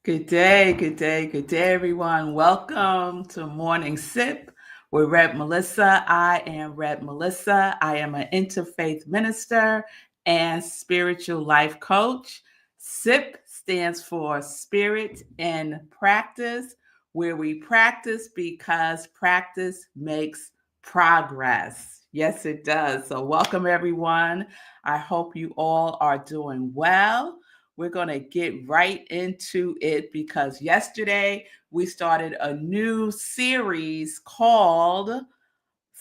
Good day, good day, good day, everyone. Welcome to Morning Sip with Red Melissa. I am Red Melissa. I am an interfaith minister and spiritual life coach. SIP stands for Spirit in Practice, where we practice because practice makes progress. Yes, it does. So, welcome, everyone. I hope you all are doing well. We're going to get right into it because yesterday we started a new series called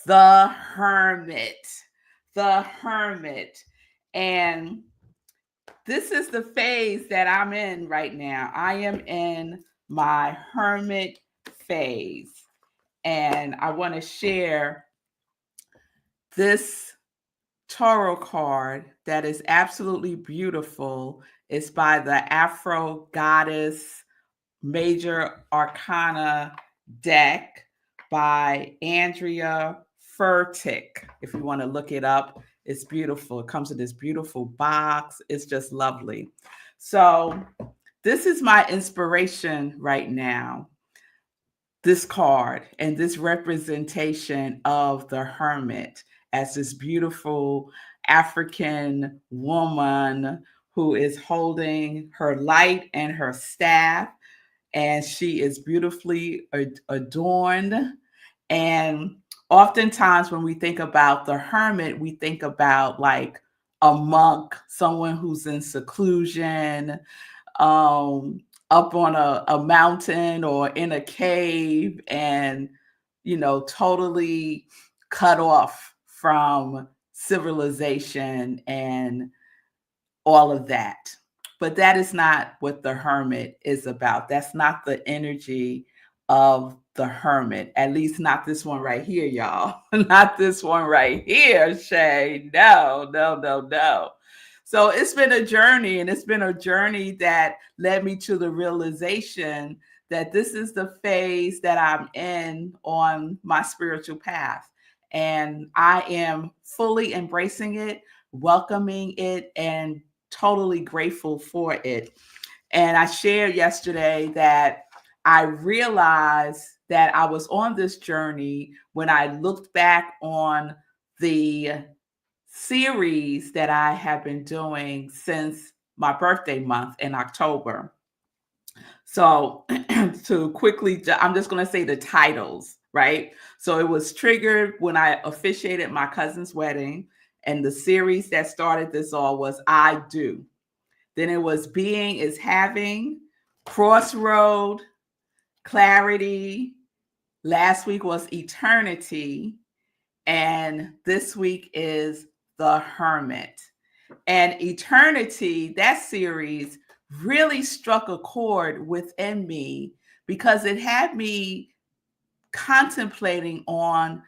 The Hermit. The Hermit. And this is the phase that I'm in right now. I am in my hermit phase. And I want to share this tarot card that is absolutely beautiful. It's by the Afro Goddess Major Arcana deck by Andrea Furtick. If you want to look it up, it's beautiful. It comes in this beautiful box. It's just lovely. So, this is my inspiration right now. This card and this representation of the hermit as this beautiful African woman who is holding her light and her staff, and she is beautifully adorned. And oftentimes, when we think about the hermit, we think about like a monk, someone who's in seclusion, um, up on a mountain or in a cave and, totally cut off from civilization and all of that. But that is not what the hermit is about. That's not the energy of the hermit. At least not this one right here, y'all. Not this one right here, Shay. No, no, no, no. So it's been a journey, and it's been a journey that led me to the realization that this is the phase that I'm in on my spiritual path. And I am fully embracing it, welcoming it, and totally grateful for it. And I shared yesterday that I realized that I was on this journey when I looked back on the series that I have been doing since my birthday month in October. So, to quickly, I'm just going to say the titles, right? So, it was triggered when I officiated my cousin's wedding. And the series that started this all was I Do. Then it was Being is Having, Crossroad, Clarity. Last week was Eternity. And this week is The Hermit. And Eternity, that series really struck a chord within me because it had me contemplating on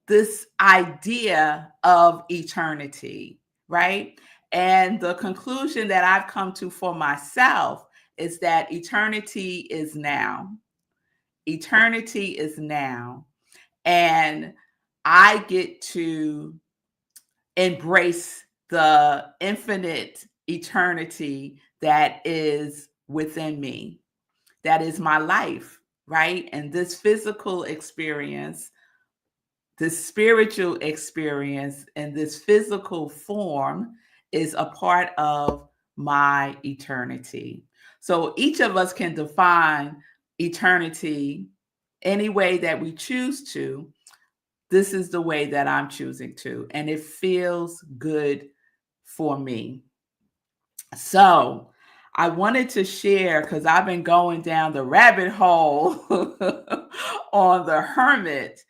this idea of eternity, right? And the conclusion that I've come to for myself is that eternity is now. Eternity is now. And I get to embrace the infinite eternity that is within me, that is my life, right? And this physical experience, this spiritual experience, and this physical form is a part of my eternity. So each of us can define eternity any way that we choose to. This is the way that I'm choosing to, and it feels good for me. So I wanted to share because I've been going down the rabbit hole on the hermit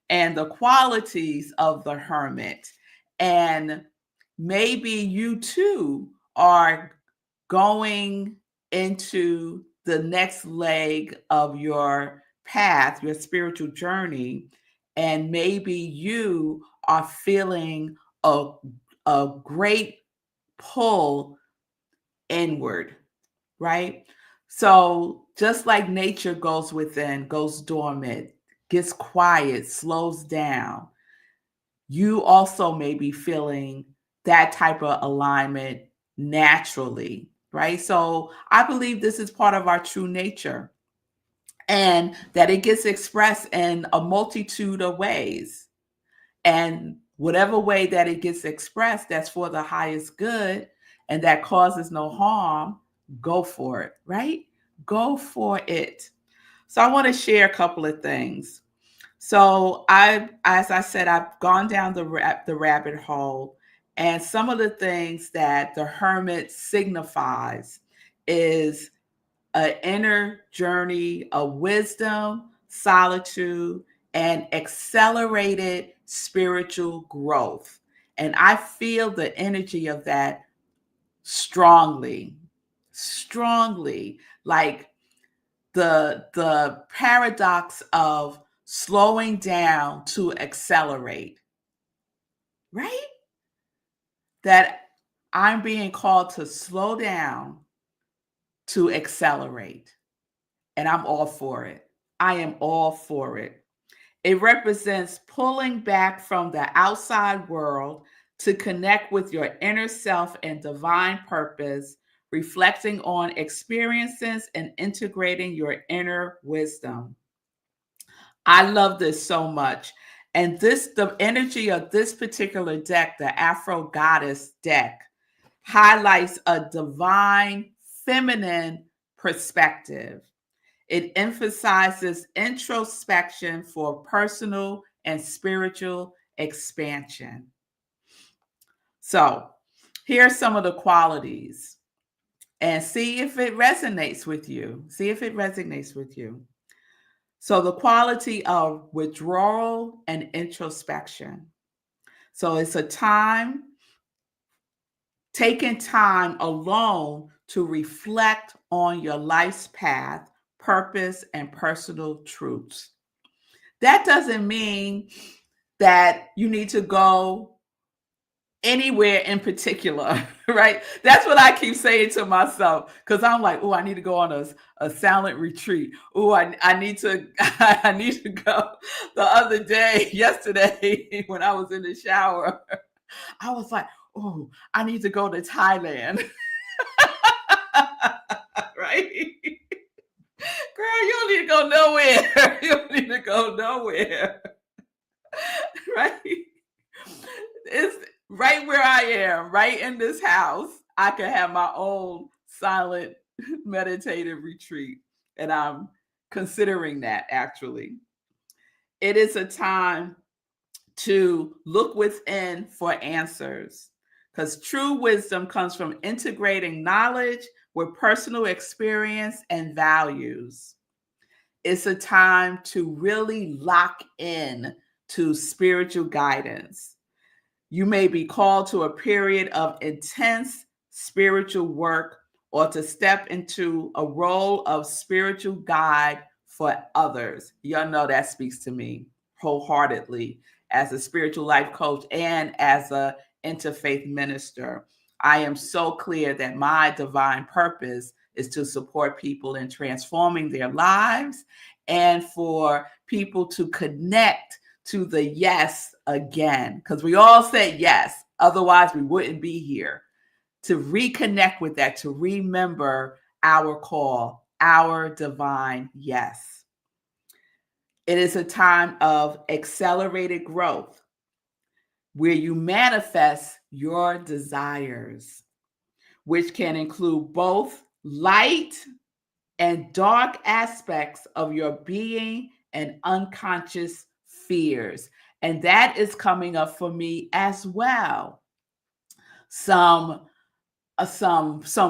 and the qualities of the hermit. And maybe you too are going into the next leg of your path, your spiritual journey, and maybe you are feeling a great pull inward, right? So just like nature goes within, goes dormant, gets quiet, slows down, you also may be feeling that type of alignment naturally, right? So I believe this is part of our true nature, and that it gets expressed in a multitude of ways. And whatever way that it gets expressed, that's for the highest good and that causes no harm, go for it, right? Go for it. So I want to share a couple of things. So as I said, I've gone down the rabbit hole, and some of the things that the hermit signifies is an inner journey of wisdom, solitude, and accelerated spiritual growth. And I feel the energy of that strongly, strongly, like the paradox of slowing down to accelerate, right? That I'm being called to slow down to accelerate. And I'm all for it. I am all for it. It represents pulling back from the outside world to connect with your inner self and divine purpose, reflecting on experiences and integrating your inner wisdom. I love this so much. And the energy of this particular deck, the Afro Goddess deck, highlights a divine feminine perspective. It emphasizes introspection for personal and spiritual expansion. So, here are some of the qualities, and see if it resonates with you. See if it resonates with you. So, the quality of withdrawal and introspection. So, it's a time, taking time alone to reflect on your life's path, purpose, and personal truths. That doesn't mean that you need to go anywhere in particular, right? That's what I keep saying to myself, because I'm like, oh, I need to go on a silent retreat. Oh, I need to I need to go. The other day, yesterday, when I was in the shower, I was like, oh, I need to go to Thailand. Right? Girl, you don't need to go nowhere. You don't need to go nowhere. Right? It's right where I am, right in this house. I can have my own silent meditative retreat. And I'm considering that actually. It is a time to look within for answers, because true wisdom comes from integrating knowledge with personal experience and values. It's a time to really lock in to spiritual guidance. You may be called to a period of intense spiritual work, or to step into a role of spiritual guide for others. Y'all know that speaks to me wholeheartedly as a spiritual life coach and as a interfaith minister. I am so clear that my divine purpose is to support people in transforming their lives, and for people to connect to the yes again, because we all said yes, otherwise we wouldn't be here. To reconnect with that, to remember our call, our divine yes. It is a time of accelerated growth where you manifest your desires, which can include both light and dark aspects of your being and unconscious fears. And that is coming up for me as well. Some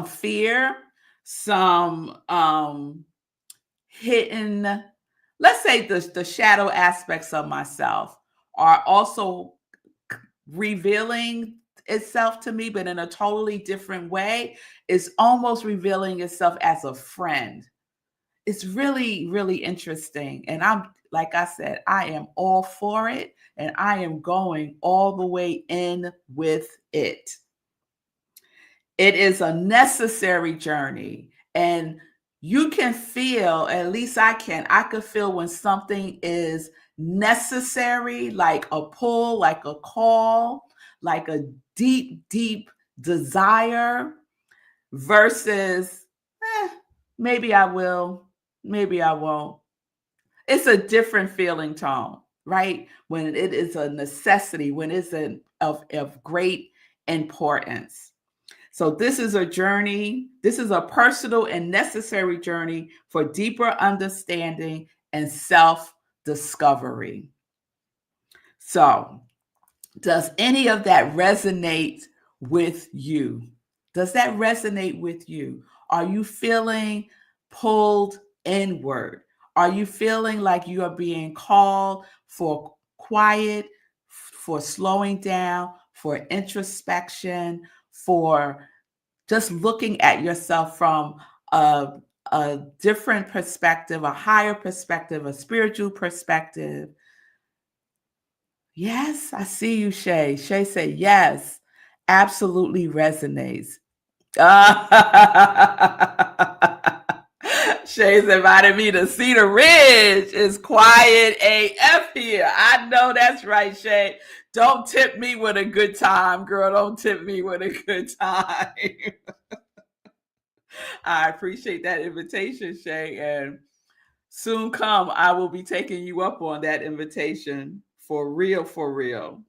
fear, some hidden, let's say the shadow aspects of myself are also revealing itself to me, but in a totally different way. It's almost revealing itself as a friend. It's really, really interesting. And I'm, like I said, I am all for it, and I am going all the way in with it. It is a necessary journey, and you can feel, at least I could feel when something is necessary, like a pull, like a call, like a deep, deep desire. versus maybe I will, maybe I won't. It's a different feeling tone, right? When it is a necessity, when it's of great importance. So this is a journey. This is a personal and necessary journey for deeper understanding and self-discovery. So, does any of that resonate with you? Does that resonate with you? Are you feeling pulled inward? Are you feeling like you are being called for quiet, for slowing down, for introspection, for just looking at yourself from a different perspective, a higher perspective, a spiritual perspective? Yes, I see you, Shay. Shay said, yes, absolutely resonates. Shay's invited me to Cedar Ridge. It's quiet AF here. I know that's right, Shay. Don't tip me with a good time, girl. Don't tip me with a good time. I appreciate that invitation, Shay. And soon come, I will be taking you up on that invitation for real, for real.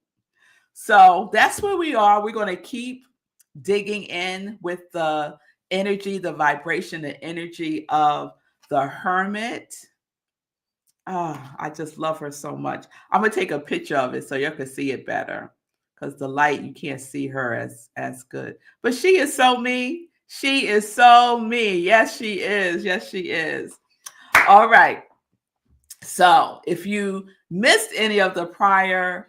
So that's where we are. We're going to keep digging in with the energy, the vibration, the energy of the Hermit. Oh, I just love her so much. I'm going to take a picture of it so you can see it better, because the light, you can't see her as good. But she is so me. She is so me. Yes, she is. Yes, she is. All right. So if you missed any of the prior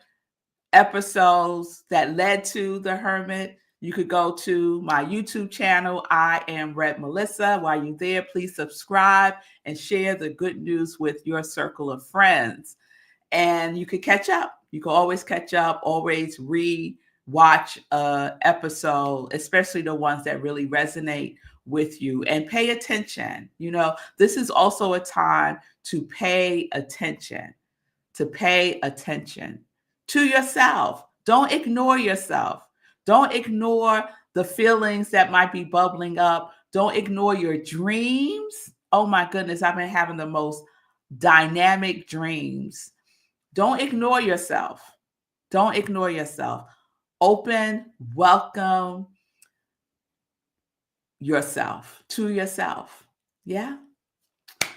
episodes that led to the Hermit, you could go to my YouTube channel. I am Red Melissa. While you're there, please subscribe and share the good news with your circle of friends. And you could catch up. You can always catch up, always re-watch an episode, especially the ones that really resonate with you, and pay attention. You know, this is also a time to pay attention, to yourself. Don't ignore yourself. Don't ignore the feelings that might be bubbling up. Don't ignore your dreams. Oh my goodness, I've been having the most dynamic dreams. Don't ignore yourself. Don't ignore yourself. Open, welcome yourself to yourself. Yeah?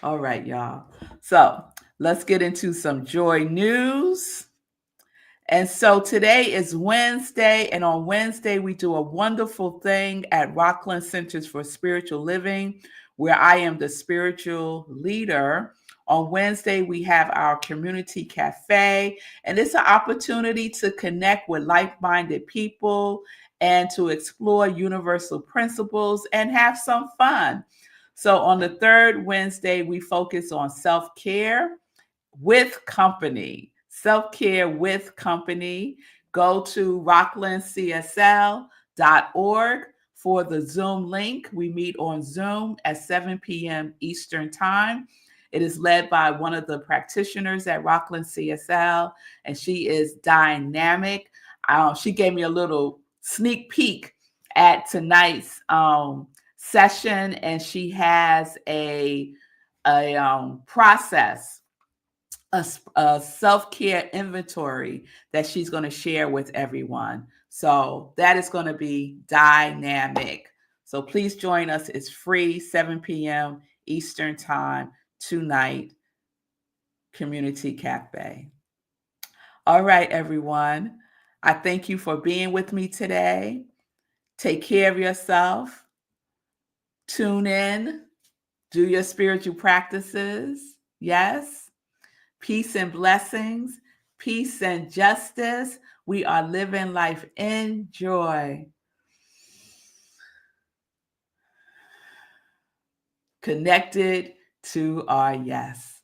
All right, y'all. So let's get into some joy news. And so today is Wednesday, and on Wednesday, we do a wonderful thing at Rockland Centers for Spiritual Living, where I am the spiritual leader. On Wednesday, we have our community cafe, and it's an opportunity to connect with like-minded people and to explore universal principles and have some fun. So on the third Wednesday, we focus on self-care with company. Self-care with company. Go to rocklandcsl.org for the Zoom link. We meet on Zoom at 7 p.m. Eastern Time. It is led by one of the practitioners at Rockland CSL, and she is dynamic. She gave me a little sneak peek at tonight's session, and she has a process, a self-care inventory that she's going to share with everyone. So that is going to be dynamic. So please join us. It's free, 7 p.m. Eastern Time tonight, Community Cafe. All right, everyone. I thank you for being with me today. Take care of yourself. Tune in. Do your spiritual practices. Yes. Peace and blessings, peace and justice. We are living life in joy. Connected to our yes.